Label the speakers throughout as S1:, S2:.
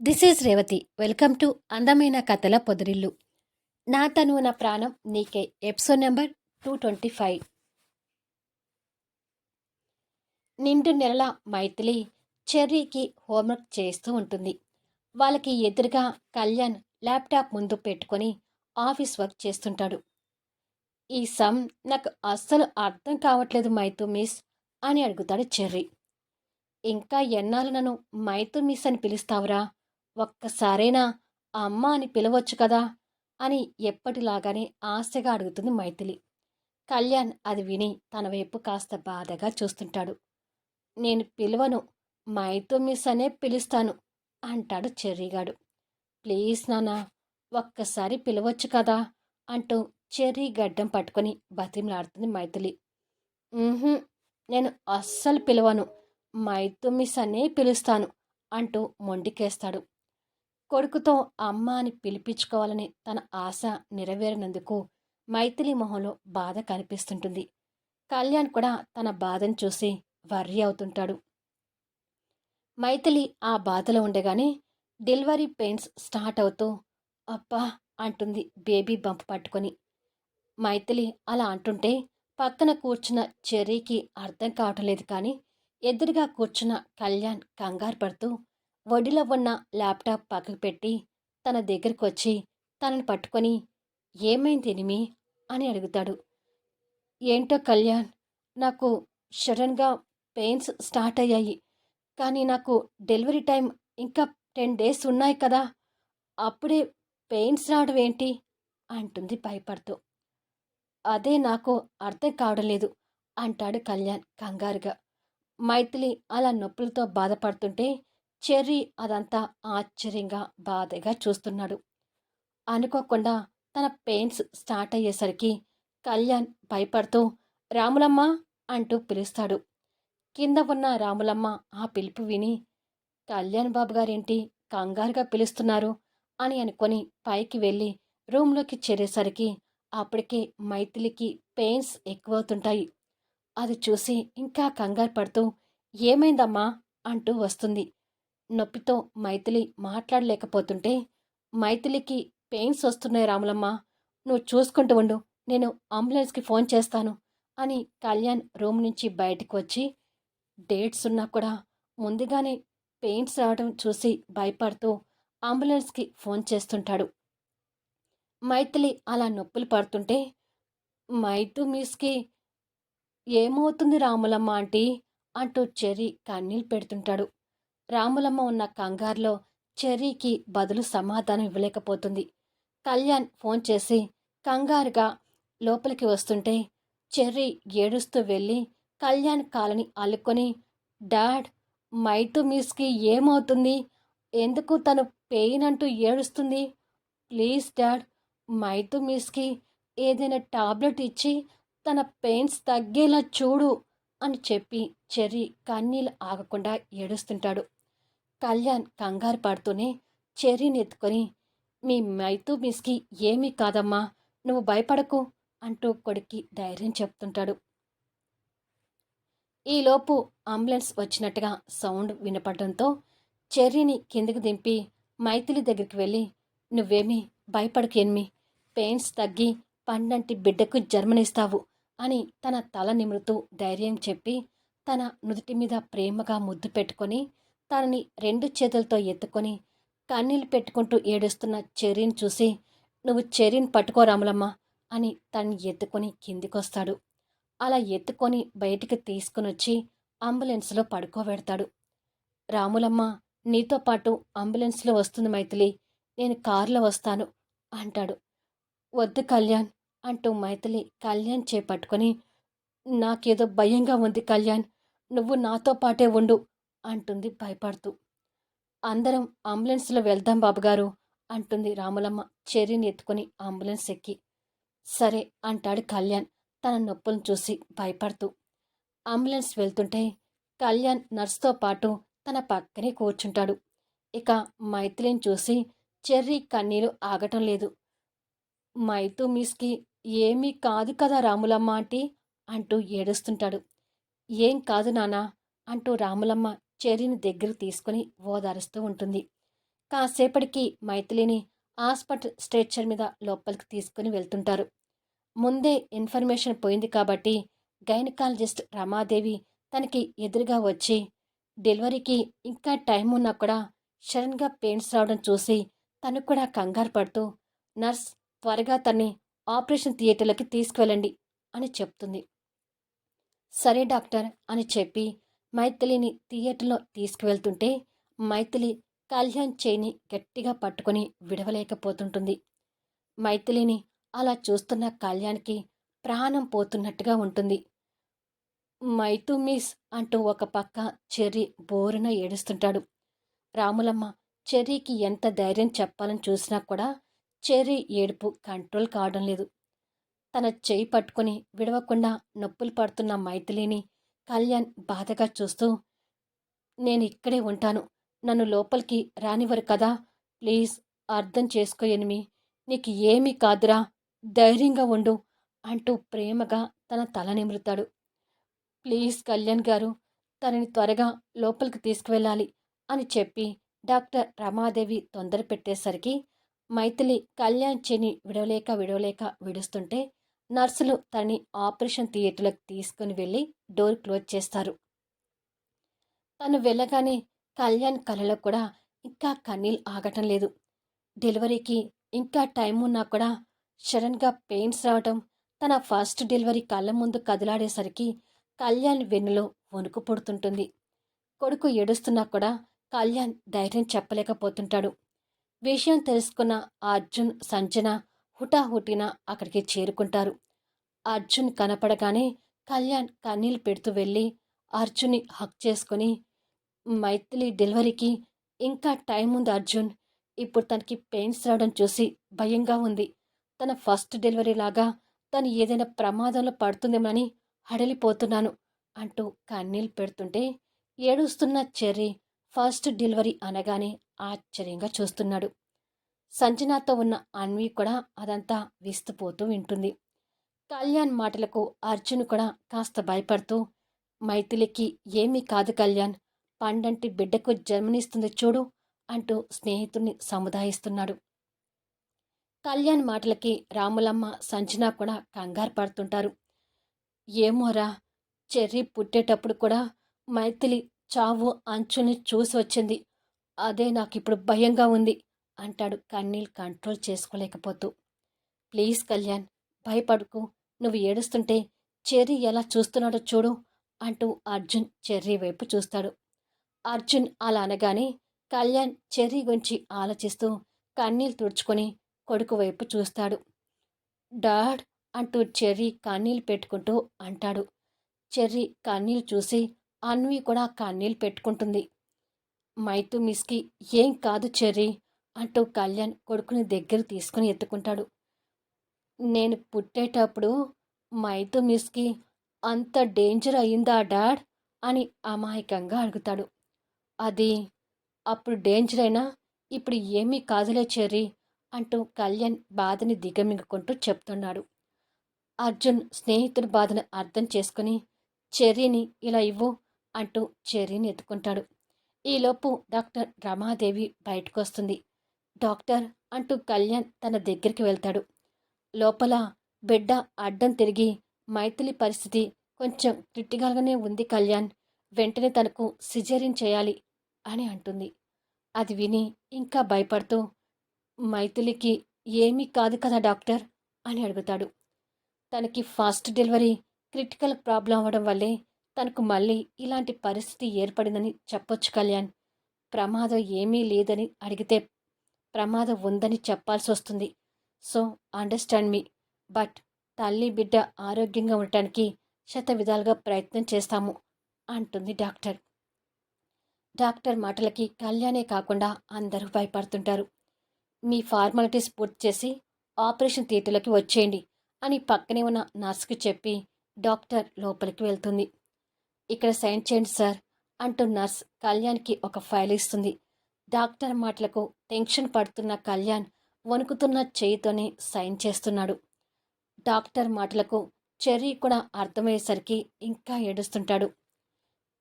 S1: This is Revathi. Welcome to అందమైన కథల పొదరిల్లు. నా తనువు నా ప్రాణం నీకే. Episode number 225. నిండు నెలల మైథిలి చెర్రీకి హోంవర్క్ చేస్తూ ఉంటుంది. వాళ్ళకి ఎదురుగా కళ్యాణ్ ల్యాప్టాప్ ముందు పెట్టుకొని ఆఫీస్ వర్క్ చేస్తుంటాడు. ఈ సమ్ నాకు అస్సలు అర్థం కావట్లేదు మైతు మిస్ అని అడుగుతాడు చెర్రీ. ఇంకా ఎన్నాళ్ళు నన్ను మైతు మిస్ అని పిలుస్తావురా? ఒక్కసారైనా అమ్మ అని పిలవచ్చు కదా అని ఎప్పటిలాగానే ఆశగా అడుగుతుంది మైథిలి. కళ్యాణ్ అది విని తన వైపు కాస్త బాధగా చూస్తుంటాడు. నేను పిలవను, మైతు మిస్ అనే పిలుస్తాను అంటాడు చెర్రీగాడు. ప్లీజ్ నానా, ఒక్కసారి పిలవచ్చు కదా అంటూ చెర్రీ గడ్డం పట్టుకొని బతిమలాడుతుంది మైథిలి. నేను అస్సలు పిలవను, మైతు మిస్ అనే పిలుస్తాను అంటూ మొండికేస్తాడు. కొడుకుతో అమ్మ అని పిలిపించుకోవాలని తన ఆశ నెరవేరినందుకు మైథిలి మొహంలో బాధ కనిపిస్తుంటుంది. కళ్యాణ్ కూడా తన బాధను చూసి వర్రీ అవుతుంటాడు. మైథిలి ఆ బాధలో ఉండగానే డెలివరీ పెయిన్స్ స్టార్ట్ అవుతూ అబ్బా అంటుంది బేబీ బంప్ పట్టుకొని. మైథిలి అలా అంటుంటే పక్కన కూర్చున్న చెర్రీకి అర్థం కావటం లేదు. కానీ ఎదురుగా కూర్చున్న కళ్యాణ్ కంగారు పడుతూ ఒడిలో ఉన్న ల్యాప్టాప్ పక్కకు పెట్టి తన దగ్గరకు వచ్చి తనని పట్టుకొని ఏమైంది ఎనిమి అని అడుగుతాడు. ఏంటో కళ్యాణ్, నాకు సడన్గా పెయిన్స్ స్టార్ట్ అయ్యాయి. కానీ నాకు డెలివరీ టైం ఇంకా 10 days ఉన్నాయి కదా, అప్పుడే పెయిన్స్ రావడం ఏంటి అంటుంది భయపడుతూ. అదే నాకు అర్థం కావడం లేదు అంటాడు కళ్యాణ్ కంగారుగా. మైథిలి అలా నొప్పులతో బాధపడుతుంటే చెర్రీ అదంతా ఆశ్చర్యంగా బాధగా చూస్తున్నాడు. అనుకోకుండా తన పెయిన్స్ స్టార్ట్ అయ్యేసరికి కళ్యాణ్ భయపడుతూ రాములమ్మ అంటూ పిలుస్తాడు. కింద ఉన్న రాములమ్మ ఆ పిలుపు విని కళ్యాణ్ బాబు గారేంటి కంగారుగా పిలుస్తున్నారు అని అనుకొని పైకి వెళ్ళి రూమ్లోకి చేరేసరికి అప్పటికే మైథిలికి పెయిన్స్ ఎక్కువవుతుంటాయి. అది చూసి ఇంకా కంగారు పడుతూ ఏమైందమ్మా అంటూ వస్తుంది. నొప్పితో మైథిలి మాట్లాడలేకపోతుంటే మైథిలికి పెయిన్స్ వస్తున్నాయి రాములమ్మ, నువ్వు చూసుకుంటూ ఉండు, నేను అంబులెన్స్కి ఫోన్ చేస్తాను అని కళ్యాణ్ రూమ్ నుంచి బయటకు వచ్చి డేట్స్ ఉన్నా కూడా ముందుగానే పెయిన్స్ రావడం చూసి భయపడుతూ అంబులెన్స్కి ఫోన్ చేస్తుంటాడు. మైథిలి అలా నొప్పులు పడుతుంటే మైతు మిస్కి ఏమవుతుంది రాములమ్మ ఆంటీ అంటూ చెర్రీ కన్నీళ్ళు పెడుతుంటాడు. రాములమ్మ ఉన్న కంగారులో చెర్రీకి బదులు సమాధానం ఇవ్వలేకపోతుంది. కళ్యాణ్ ఫోన్ చేసి కంగారుగా లోపలికి వస్తుంటే చెర్రీ ఏడుస్తూ వెళ్ళి కళ్యాణ్ కాలని అల్లుకొని డాడ్, మైతు మిస్కి ఏమవుతుంది, ఎందుకు తను పెయిన్ అంటూ ఏడుస్తుంది, ప్లీజ్ డాడ్, మైతు మిస్కి ఏదైనా టాబ్లెట్ ఇచ్చి తన పెయిన్స్ తగ్గేలా చూడు అని చెప్పి చెర్రీ కన్నీళ్ళు ఆగకుండా ఏడుస్తుంటాడు. కళ్యాణ్ కంగారు పడుతూనే చెర్రీని ఎత్తుకొని మీ మైతు మిస్కి ఏమీ కాదమ్మా, నువ్వు భయపడకు అంటూ కొడుక్కి ధైర్యం చెప్తుంటాడు. ఈలోపు అంబులెన్స్ వచ్చినట్టుగా సౌండ్ వినపడడంతో చెర్రీని కిందకి దింపి మైథిలి దగ్గరికి వెళ్ళి నువ్వేమీ భయపడకు ఎన్మి, పెయిన్స్ తగ్గి పండంటి బిడ్డకు జన్మనిస్తావు అని తన తల నిమురుతూ ధైర్యం చెప్పి తన నుదుటి మీద ప్రేమగా ముద్దు పెట్టుకొని తనని 2 చేతులతో ఎత్తుకొని కన్నీళ్ళు పెట్టుకుంటూ ఏడుస్తున్న చెర్రీని చూసి నువ్వు చెర్రీని పట్టుకో రాములమ్మ అని తన్ని ఎత్తుకొని కిందికొస్తాడు. అలా ఎత్తుకొని బయటికి తీసుకుని వచ్చి అంబులెన్స్లో పడుకోబెడతాడు. రాములమ్మ నీతో పాటు అంబులెన్స్లో వస్తుంది మైథిలి, నేను కారులో వస్తాను అంటాడు. వద్దు కళ్యాణ్ అంటూ మైథిలి కళ్యాణ్ చేపట్టుకొని నాకేదో భయంగా ఉంది కళ్యాణ్, నువ్వు నాతో పాటే ఉండు అంటుంది భయపడుతూ. అందరం అంబులెన్స్లో వెళ్దాం బాబుగారు అంటుంది రాములమ్మ చెర్రీని ఎత్తుకొని అంబులెన్స్ ఎక్కి. సరే అంటాడు కళ్యాణ్ తన నొప్పులను చూసి భయపడుతూ. అంబులెన్స్ వెళ్తుంటే కళ్యాణ్ నర్సుతో పాటు తన పక్కనే కూర్చుంటాడు. ఇక మైథిలిని చూసి చెర్రీ కన్నీరు ఆగటం లేదు. మైతు మిస్కి ఏమీ కాదు కదా రాములమ్మ ఆంటీ అంటూ ఏడుస్తుంటాడు. ఏం కాదు నానా అంటూ రాములమ్మ చెర్రీని దగ్గర తీసుకుని ఓదారుస్తూ ఉంటుంది. కాసేపటికి మైథిలిని హాస్పిటల్ స్ట్రెచర్ మీద లోపలికి తీసుకుని వెళ్తుంటారు. ముందే ఇన్ఫర్మేషన్ పోయింది కాబట్టి గైనకాలజిస్ట్ రమాదేవి తనకి ఎదురుగా వచ్చి డెలివరీకి ఇంకా టైం ఉన్నా కూడా సడన్గా పెయిన్స్ రావడం చూసి తను కూడా కంగారు పడుతూ నర్స్ త్వరగా తన్ని ఆపరేషన్ థియేటర్లోకి తీసుకువెళ్ళండి అని చెప్తుంది. సరే డాక్టర్ అని చెప్పి మైథిలిని థియేటర్లో తీసుకువెళ్తుంటే మైథిలి కళ్యాణ్ చేయిని గట్టిగా పట్టుకొని విడవలేకపోతుంటుంది. మైథిలిని అలా చూస్తున్న కళ్యాణ్కి ప్రాణం పోతున్నట్టుగా ఉంటుంది. మైతు మిస్ అంటూ ఒక పక్క చెర్రీ బోరున ఏడుస్తుంటాడు. రాములమ్మ చెర్రీకి ఎంత ధైర్యం చెప్పాలని చూసినా కూడా చెర్రీ ఏడుపు కంట్రోల్ కావడం లేదు. తన చేయి పట్టుకుని విడవకుండా నొప్పులు పడుతున్న మైథిలిని కళ్యాణ్ బాధగా చూస్తూ, నేను ఇక్కడే ఉంటాను, నన్ను లోపలికి రానివ్వరు కదా, ప్లీజ్ అర్థం చేసుకో ఎనిమి, నీకు ఏమీ కాదురా, ధైర్యంగా ఉండు అంటూ ప్రేమగా తన తల నిమురుతాడు. ప్లీజ్ కళ్యాణ్ గారు, తనని త్వరగా లోపలికి తీసుకువెళ్ళాలి అని చెప్పి డాక్టర్ రమాదేవి తొందర పెట్టేసరికి మైథిలి కళ్యాణ్ చెని విడవలేక విడుస్తుంటే నర్సులు తనని ఆపరేషన్ థియేటర్లోకి తీసుకుని వెళ్ళి డోర్ క్లోజ్ చేస్తారు. తను వెళ్ళగానే కళ్యాణ్ కళ్ళలో కూడా ఇంకా కన్నీళ్ళు ఆగటం లేదు. డెలివరీకి ఇంకా టైం ఉన్నా కూడా సడన్గా పెయిన్స్ రావటం, తన ఫస్ట్ డెలివరీ కళ్ళ ముందు కదిలాడేసరికి కళ్యాణ్ వెన్నులో వణుకు పుడుతుంటుంది. కొడుకు ఏడుస్తున్నా కూడా కళ్యాణ్ ధైర్యం చెప్పలేకపోతుంటాడు. విషయం తెలుసుకున్న అర్జున్, సంజన హుటాహుటిన అక్కడికి చేరుకుంటారు. అర్జున్ కనపడగానే కళ్యాణ్ కన్నీళ్ళు పెడుతూ వెళ్ళి అర్జున్ని హక్ చేసుకుని, మైథిలి డెలివరీకి ఇంకా టైం ఉంది అర్జున్, ఇప్పుడు తనకి పెయిన్స్ రావడం చూసి భయంగా ఉంది, తన ఫస్ట్ డెలివరీ లాగా తను ఏదైనా ప్రమాదంలో పడుతుందేమని హడలిపోతున్నాను అంటూ కన్నీళ్ళు పెడుతుంటే ఏడుస్తున్న చెర్రీ ఫస్ట్ డెలివరీ అనగానే ఆశ్చర్యంగా చూస్తున్నాడు. సంజనాతో ఉన్న అన్వి కూడా అదంతా విస్తుపోతూ వింటుంది. కళ్యాణ్ మాటలకు అర్జున్ కూడా కాస్త భయపడుతూ, మైథిలికి ఏమీ కాదు కళ్యాణ్, పండంటి బిడ్డకు జన్మనిస్తుంది చూడు అంటూ స్నేహితుడిని సముదాయిస్తున్నాడు. కళ్యాణ్ మాటలకి రాములమ్మ, సంజన కూడా కంగారు పడుతుంటారు. ఏమోరా, చెర్రీ పుట్టేటప్పుడు కూడా మైథిలి చావు అంచుని చూసి వచ్చింది, అదే నాకిప్పుడు భయంగా ఉంది అంటాడు కన్నీళ్ళు కంట్రోల్ చేసుకోలేకపోతూ. ప్లీజ్ కళ్యాణ్, భయపడుకు, నువ్వు ఏడుస్తుంటే చెర్రీ ఎలా చూస్తున్నాడో చూడు అంటూ అర్జున్ చెర్రీ వైపు చూస్తాడు. అర్జున్ అలా అనగానే కళ్యాణ్ చెర్రీ గురించి ఆలోచిస్తూ కన్నీళ్ళు తుడుచుకొని కొడుకు వైపు చూస్తాడు. డాడ్ అంటూ చెర్రీ కన్నీళ్ళు పెట్టుకుంటూ అంటాడు. చెర్రీ కన్నీళ్ళు చూసి అన్వి కూడా కన్నీళ్ళు పెట్టుకుంటుంది. మైతు మిస్కి ఏం కాదు చెర్రీ అంటూ కళ్యాణ్ కొడుకుని దగ్గర తీసుకుని ఎత్తుకుంటాడు. నేను పుట్టేటప్పుడు మైతు మిస్కి అంత డేంజర్ అయ్యిందా డాడ్ అని అమాయకంగా అడుగుతాడు. అది అప్పుడు డేంజర్ అయినా ఇప్పుడు ఏమీ కాదులే చెర్రీ అంటూ కళ్యాణ్ బాధని దిగమింగుకుంటూ చెప్తున్నాడు. అర్జున్ స్నేహితుడి బాధను అర్థం చేసుకుని చెర్రీని ఇలా ఇవ్వు అంటూ చెర్రీని ఎత్తుకుంటాడు. ఈలోపు డాక్టర్ రమాదేవి బయటకు వస్తుంది. డాక్టర్ అంటూ కళ్యాణ్ తన దగ్గరికి వెళ్తాడు. లోపల బిడ్డ అడ్డం తిరిగి మైథిలి పరిస్థితి కొంచెం క్రిటికల్గానే ఉంది కళ్యాణ్, వెంటనే తనకు సిజేరియన్ చేయాలి అని అంటుంది. అది విని ఇంకా భయపడుతూ, మైథిలికి ఏమీ కాదు కదా డాక్టర్ అని అడుగుతాడు. తనకి ఫస్ట్ డెలివరీ క్రిటికల్ ప్రాబ్లం అవ్వడం వల్లే తనకు మళ్ళీ ఇలాంటి పరిస్థితి ఏర్పడిందని చెప్పొచ్చు కళ్యాణ్. ప్రమాదం ఏమీ లేదని అడిగితే ప్రమాదం ఉందని చెప్పాల్సి వస్తుంది. సో అండర్స్టాండ్ మీ, బట్ తల్లి బిడ్డ ఆరోగ్యంగా ఉండటానికి శతవిధాలుగా ప్రయత్నం చేస్తాము అంటుంది డాక్టర్. డాక్టర్ మాటలకి కళ్యాణే కాకుండా అందరూ భయపడుతుంటారు. మీ ఫార్మాలిటీస్ పూర్తి చేసి ఆపరేషన్ థియేటర్లోకి వచ్చేయండి అని పక్కనే ఉన్న నర్స్కి చెప్పి డాక్టర్ లోపలికి వెళ్తుంది. ఇక్కడ సైన్ చేయండి సార్ అంటూ నర్స్ కళ్యాణ్కి ఒక ఫైల్ ఇస్తుంది. డాక్టర్ మాటలకు టెన్షన్ పడుతున్న కళ్యాణ్ వణుకుతున్న చేయితోనే సైన్ చేస్తున్నాడు. డాక్టర్ మాటలకు చెర్రీ కూడా అర్థమయ్యేసరికి ఇంకా ఏడుస్తుంటాడు.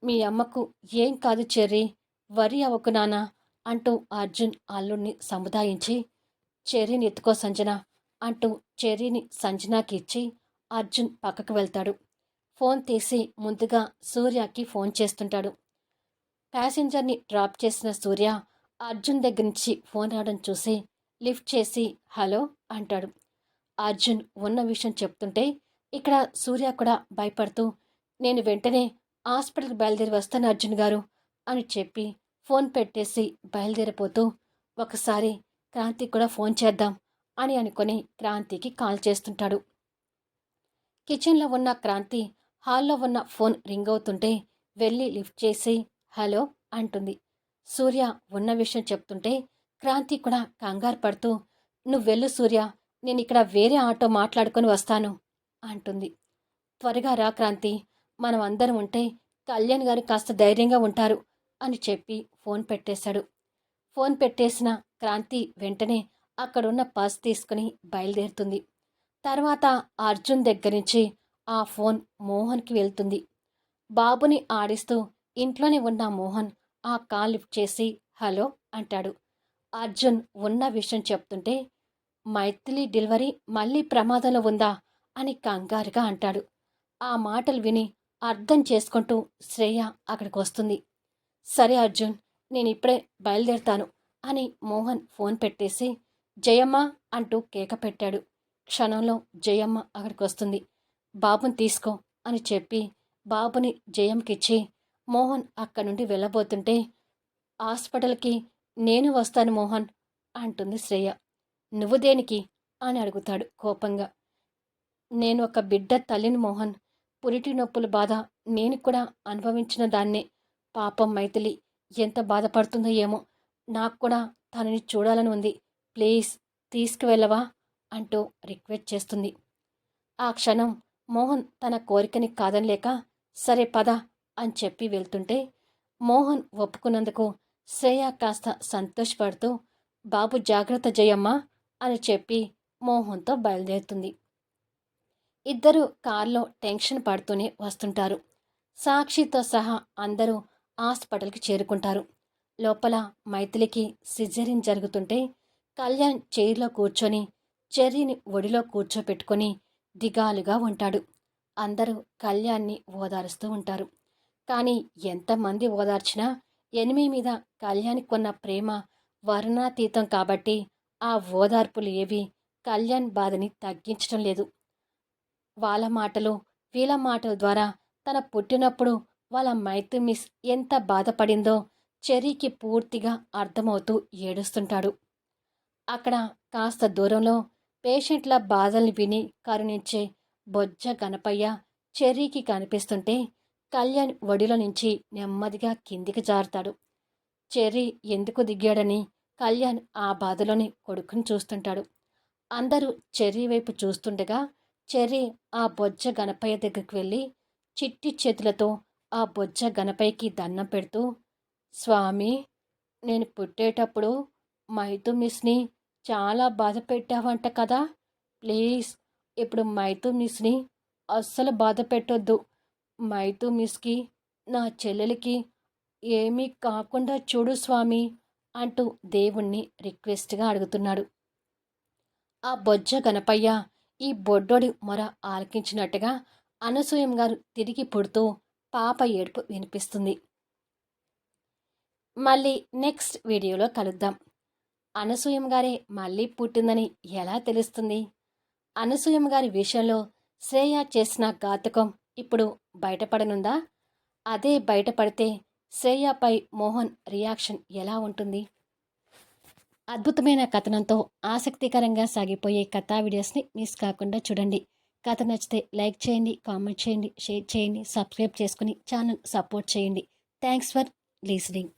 S1: మీ అమ్మకు ఏం కాదు చెర్రీ, వరి అవ్వకు నాన్న, అంటూ అర్జున్ అల్లుణ్ణి సముదాయించి, చెర్రీని ఎత్తుకో సంజన అంటూ చెర్రీని సంజనాకి ఇచ్చి అర్జున్ పక్కకు వెళ్తాడు. ఫోన్ తీసి ముందుగా సూర్యకి ఫోన్ చేస్తుంటాడు. ప్యాసింజర్ని డ్రాప్ చేసిన సూర్య అర్జున్ దగ్గర నుంచి ఫోన్ రావడం చూసి లిఫ్ట్ చేసి హలో అంటాడు. అర్జున్ ఉన్న విషయం చెప్తుంటే ఇక్కడ సూర్య కూడా భయపడుతూ నేను వెంటనే హాస్పిటల్కి బయలుదేరి వస్తాను అర్జున్ గారు అని చెప్పి ఫోన్ పెట్టేసి బయలుదేరిపోతూ ఒకసారి క్రాంతికి కూడా ఫోన్ చేద్దాం అని అనుకుని క్రాంతికి కాల్ చేస్తుంటాడు. కిచెన్లో ఉన్న క్రాంతి హాల్లో ఉన్న ఫోన్ రింగ్ అవుతుంటే వెళ్ళి లిఫ్ట్ చేసి హలో అంటుంది. సూర్య ఉన్న విషయం చెప్తుంటే క్రాంతి కూడా కంగారు పడుతూ నువ్వు వెళ్ళు సూర్య, నేను ఇక్కడ వేరే ఆటో మాట్లాడుకొని వస్తాను అంటుంది. త్వరగా రా క్రాంతి, మనం అందరం ఉంటే కళ్యాణ్ గారు కాస్త ధైర్యంగా ఉంటారు అని చెప్పి ఫోన్ పెట్టేశాడు. ఫోన్ పెట్టేసిన క్రాంతి వెంటనే అక్కడున్న పర్స్ తీసుకుని బయలుదేరుతుంది. తర్వాత అర్జున్ దగ్గర నుంచి ఆ ఫోన్ మోహన్కి వెళ్తుంది. బాబుని ఆడిస్తూ ఇంట్లోనే ఉన్న మోహన్ ఆ కాల్ లిఫ్ట్ చేసి హలో అంటాడు. అర్జున్ ఉన్న విషయం చెప్తుంటే మైథిలి డెలివరీ మళ్ళీ ప్రమాదంలో ఉందా అని కంగారుగా అంటాడు. ఆ మాటలు విని అర్థం చేసుకుంటూ శ్రేయ అక్కడికి వస్తుంది. సరే అర్జున్, నేను ఇప్పుడే బయలుదేరుతాను అని మోహన్ ఫోన్ పెట్టేసి జయమ్మ అంటూ కేక పెట్టాడు. క్షణంలో జయమ్మ అక్కడికి వస్తుంది. బాబుని తీసుకో అని చెప్పి బాబుని జయమ్మకిచ్చి మోహన్ అక్కడి నుండి వెళ్ళబోతుంటే హాస్పిటల్కి నేను వస్తాను మోహన్ అంటుంది శ్రేయ. నువ్వు దేనికి అని అడుగుతాడు కోపంగా. నేను ఒక బిడ్డ తల్లిని మోహన్, పురిటి నొప్పుల బాధ నేను కూడా అనుభవించిన దాన్నే. పాపం మైథిలి ఎంత బాధపడుతుందో ఏమో, నాకు కూడా తనని చూడాలని ఉంది, ప్లీజ్ తీసుకువెళ్ళవా అంటూ రిక్వెస్ట్ చేస్తుంది. ఆ క్షణం మోహన్ తన కోరికని కాదనలేక సరే పద అని చెప్పి వెళ్తుంటే మోహన్ ఒప్పుకున్నందుకు శ్రేయ కాస్త సంతోషపడుతూ బాబు జాగ్రత్త జయమ్మా అని చెప్పి మోహన్తో బయలుదేరుతుంది. ఇద్దరు కారులో టెన్షన్ పడుతూనే వస్తుంటారు. సాక్షితో సహా అందరూ హాస్పిటల్కి చేరుకుంటారు. లోపల మైథిలికి సిజేరియన్ జరుగుతుంటే కళ్యాణ్ చైర్లో కూర్చొని చెర్రీని ఒడిలో కూర్చోపెట్టుకొని దిగాలుగా ఉంటాడు. అందరూ కళ్యాణ్ని ఓదారుస్తూ ఉంటారు. కానీ ఎంతమంది ఓదార్చినా ఎనిమి మీద కళ్యాణ్కి కొన్న ప్రేమ వర్ణాతీతం కాబట్టి ఆ ఓదార్పులు ఏవి కళ్యాణ్ బాధని తగ్గించడం లేదు. వాళ్ళ మాటలు వీళ్ళ మాటల ద్వారా తన పుట్టినప్పుడు వాళ్ళ మైథిలి మిస్ ఎంత బాధపడిందో చెర్రీకి పూర్తిగా అర్థమవుతూ ఏడుస్తుంటాడు. అక్కడ కాస్త దూరంలో పేషెంట్ల బాధల్ని విని కరుణించే బొజ్జ గణపయ్య చెర్రీకి కనిపిస్తుంటే కళ్యాణ్ ఒడిలో నుంచి నెమ్మదిగా కిందికి జారుతాడు. చెర్రీ ఎందుకు దిగాడని కళ్యాణ్ ఆ బాధలోని కొడుకుని చూస్తుంటాడు. అందరూ చెర్రీ వైపు చూస్తుండగా చెర్రీ ఆ బొజ్జ గణపయ్య దగ్గరికి వెళ్ళి చిట్టి చేతులతో ఆ బొజ్జ గణపయ్యకి దండం పెడుతూ స్వామి, నేను పుట్టేటప్పుడు మైథు మిస్ని చాలా బాధ పెట్టావంట కదా, ప్లీజ్ ఇప్పుడు మైథు మిస్ని అస్సలు బాధ పెట్టొద్దు, మైథు మిస్కి నా చెల్లెలికి ఏమీ కాకుండా చూడు స్వామి అంటూ దేవుణ్ణి రిక్వెస్ట్గా అడుగుతున్నాడు. ఆ బొజ్జ గణపయ్య ఈ బొడ్డోడి మొర ఆలకించినట్టుగా అనసూయం గారు తిరిగి పుడుతూ పాప ఏడుపు వినిపిస్తుంది. మళ్ళీ నెక్స్ట్ వీడియోలో కలుద్దాం. అనసూయం గారే మళ్ళీ పుట్టిందని ఎలా తెలుస్తుంది? అనసూయం గారి విషయంలో శ్రేయ చేసిన ఘాతుకం ఇప్పుడు బయటపడనుందా? అదే బయటపడితే శ్రేయపై మోహన్ రియాక్షన్ ఎలా ఉంటుంది? అద్భుతమైన కథనంతో ఆసక్తికరంగా సాగిపోయే కథా వీడియోస్ని మిస్ కాకుండా చూడండి. కథ నచ్చితే లైక్ చేయండి, కామెంట్ చేయండి, షేర్ చేయండి, సబ్స్క్రైబ్ చేసుకుని ఛానల్ సపోర్ట్ చేయండి. Thanks for listening.